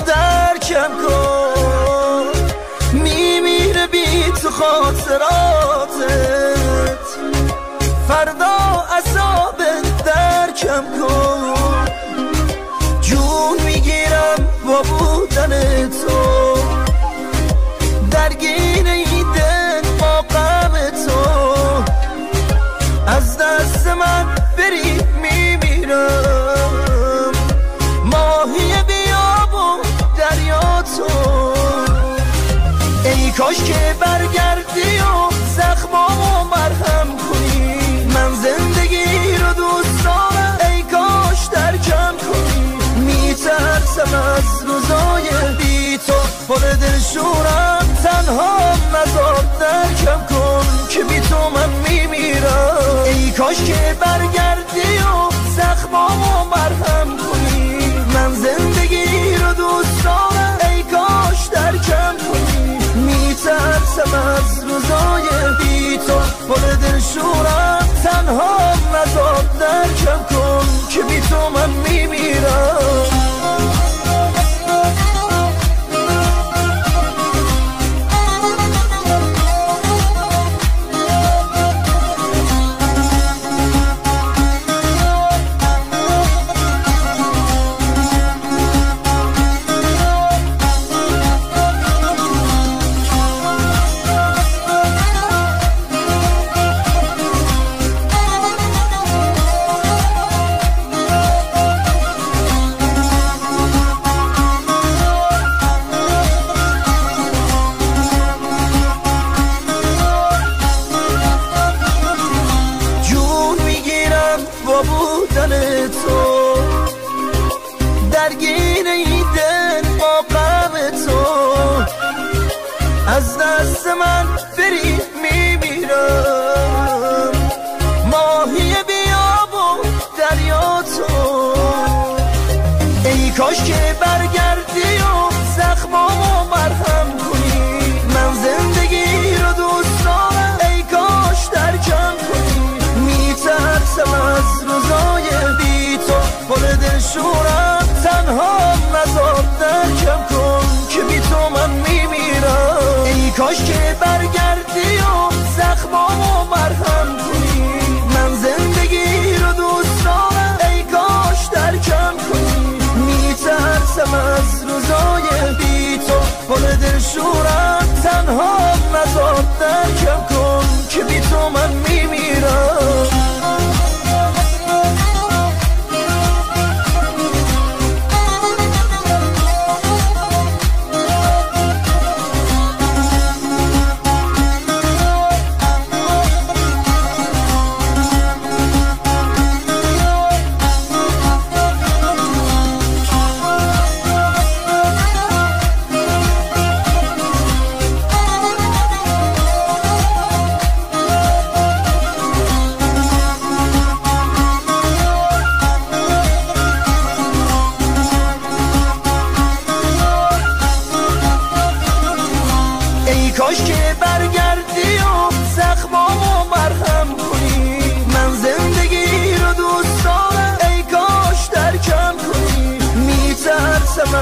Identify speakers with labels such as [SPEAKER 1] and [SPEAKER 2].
[SPEAKER 1] درکم کن، میمیره بی تو خاطراتت، فردا عذاب درکم کن، جون میگیرم با بودن تو، درگیر این دل با غم تو، از دست من بری میمیرم، ماهی بیاب و دریا تو، ای کاش که برگردی و زخمامو مرهم کنی، من زندگی رو دوست دارم، ای کاش درکم کنی، میترسم از روزای بی تو، پر دلشورم تنها نذار درکم کن که بی تو من میمیرم، ای کاش که برگردی و زخمامو مرهم کنی، من زندگی رو دوست دارم، ای کاش درکم کنی، میترسم از روزای بی تو، پر دلشورم تنها نذار درکم کن که بی تو من میمیرم. بودن تو، درگیر این دل با غم تو، از دست من بری میمیرم، ماهی بیاب و دریا تو، ای کاش که برگردی و زخمامو مرهم کنی، من زندگی رو دوست دارم، ای کاش درکم کنی، میترسم از روزای بی تو، پر دلشورم تنها نذار درکم کن که بی تو من میمیرم، ای کاش که برگردی و زخمامو مرهم کنی، من زندگی رو دوست دارم، ای کاش درکم کنی، میترسم از روزای بی تو، پر دلشورم تنها نذار درکم کن که بی تو من میمیرم. کاش که برگردی و زخمامو مرهم کنی، من زندگی رو دوست دارم، ای کاش درکم کنی، میترسم